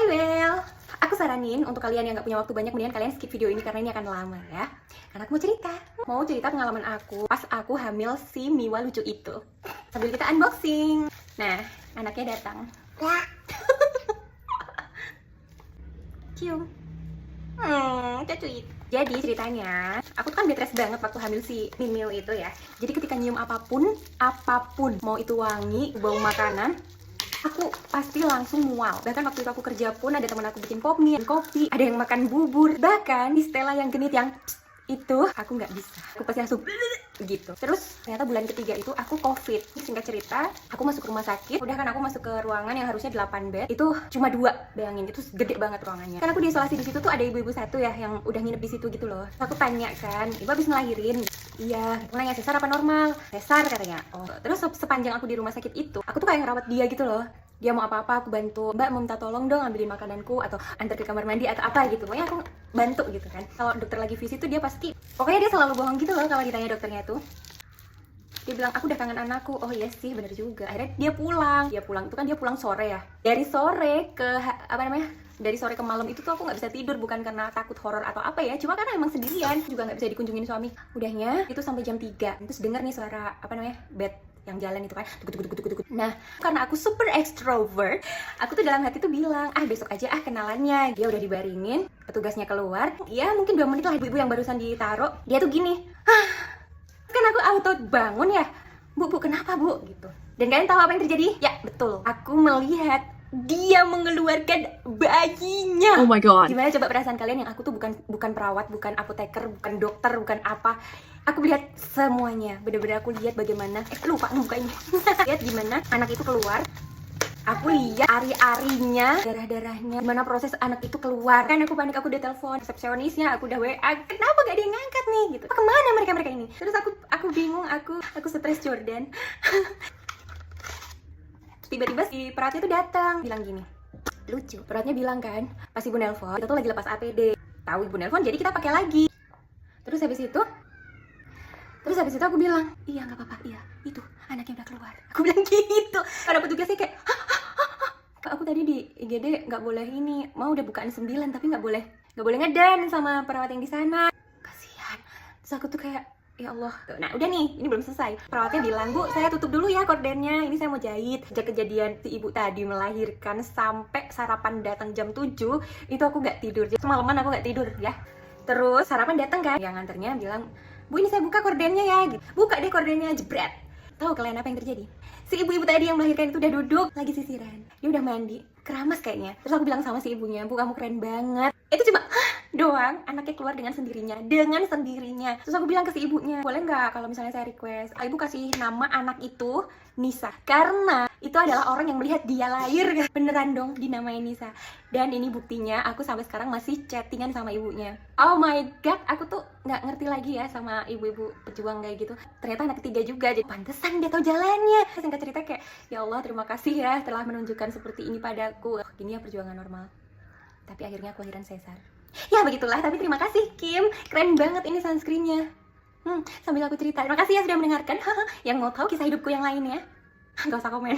Well, aku saranin untuk kalian yang gak punya waktu banyak, mendingan kalian skip video ini karena ini akan lama ya. Karena aku mau cerita pengalaman aku pas aku hamil si Miwa lucu itu. Sambil kita unboxing. Nah, anaknya datang. Cium. Cuit. Jadi ceritanya, aku tuh kan bed rest banget waktu hamil si Mimil itu ya. Jadi ketika nyium apapun, mau itu wangi, bau makanan, aku pasti langsung mual. Bahkan waktu itu aku kerja pun ada teman aku bikin pop mie, kopi, ada yang makan bubur. Bahkan di Stella yang genit yang itu aku nggak bisa. Aku pasti langsung gitu. Terus ternyata bulan ketiga itu aku COVID. Singkat cerita, aku masuk rumah sakit. Udah kan aku masuk ke ruangan yang harusnya 8 bed, itu cuma 2. Bayangin, itu gede banget ruangannya. Kan aku diisolasi di situ tuh ada ibu-ibu satu ya yang udah nginep di situ gitu loh. Aku tanya kan, ibu habis ngelahirin? Iya, aku nanya sesar apa normal? Sesar katanya. Oh, terus sepanjang aku di rumah sakit itu, aku tuh kayak ngerawat dia gitu loh. Dia mau apa-apa aku bantu. Mbak mau minta tolong dong ambilin makananku atau antar ke kamar mandi atau apa gitu. Pokoknya aku bantu gitu kan. Kalau dokter lagi visit tuh dia pasti, pokoknya dia selalu bohong gitu loh kalau ditanya dokternya tuh. Dia bilang aku udah kangen anakku. Oh iya sih, bener juga. Akhirnya dia pulang itu kan dia pulang sore ya. Dari sore ke dari sore ke malam itu tuh aku nggak bisa tidur, bukan karena takut horor atau apa ya, cuma karena emang sendirian, juga nggak bisa dikunjungin suami. Udahnya itu sampai jam 3, terus dengar nih suara bed yang jalan itu kan, tuk. Nah, karena aku super extrovert, aku tuh dalam hati tuh bilang, besok aja kenalannya. Dia udah dibaringin, petugasnya keluar, ya mungkin 2 menit lah, ibu-ibu yang barusan ditaruh, dia tuh gini, kan aku auto bangun ya, bu kenapa bu gitu. Dan kalian tahu apa yang terjadi? Ya betul, aku melihat dia mengeluarkan bayinya. Oh my god. Gimana coba perasaan kalian? Yang aku tuh bukan perawat, bukan apoteker, bukan dokter, bukan apa. Aku lihat semuanya. Bener-bener aku lihat bagaimana lupa ngebukanya. Lihat gimana anak itu keluar. Aku lihat ari-arinya, darah-darahnya, gimana proses anak itu keluar. Kan aku panik, aku udah telepon resepsionisnya, aku udah WA. Kenapa gak ada yang ngangkat nih gitu? Kemana mereka ini? Terus aku bingung, aku stres Jordan. Tiba-tiba si perawatnya tuh datang, bilang gini, lucu. Perawatnya bilang kan, pas ibu nelpon, kita tuh lagi lepas APD. Tahu ibu nelpon, jadi kita pakai lagi. Terus habis itu aku bilang, iya nggak apa-apa, iya itu anaknya udah keluar. Aku bilang gitu. Karena petugasnya kayak, aku tadi di IGD nggak boleh ini, mau udah bukaan 9 tapi nggak boleh ngedan sama perawat yang di sana. Kasihan. Terus aku tuh kayak, ya Allah. Nah udah nih, ini belum selesai. Perawatnya bilang, bu saya tutup dulu ya kordennya, ini saya mau jahit. Sejak kejadian si ibu tadi melahirkan sampai sarapan datang jam 7, itu aku nggak tidur. Jadi semalaman aku nggak tidur ya. Terus sarapan datang kan, yang nganternya bilang, bu ini saya buka kordennya ya gitu. Buka deh kordennya, jebret. Tahu kalian apa yang terjadi? Si ibu-ibu tadi yang melahirkan itu udah duduk lagi sisiran. Dia udah mandi, keramas kayaknya. Terus aku bilang sama si ibunya, bu kamu keren banget. Itu cuma doang, anaknya keluar dengan sendirinya. Terus aku bilang ke si ibunya, boleh nggak kalau misalnya saya request, ibu kasih nama anak itu Nisa, karena itu adalah orang yang melihat dia lahir. Beneran dong dinamain Nisa. Dan ini buktinya, aku sampai sekarang masih chattingan sama ibunya. Oh my god, aku tuh nggak ngerti lagi ya sama ibu-ibu pejuang kayak gitu. Ternyata anak ketiga juga, jadi pantesan dia tahu jalannya. Singkat cerita kayak, ya Allah terima kasih ya telah menunjukkan seperti ini padaku. Gini ya perjuangan normal. Tapi akhirnya aku lahiran sesar. Ya begitulah, tapi terima kasih Kim, keren banget ini sunscreennya. Sambil aku cerita, terima kasih ya sudah mendengarkan. Yang mau tahu kisah hidupku yang lainnya, nggak usah komen.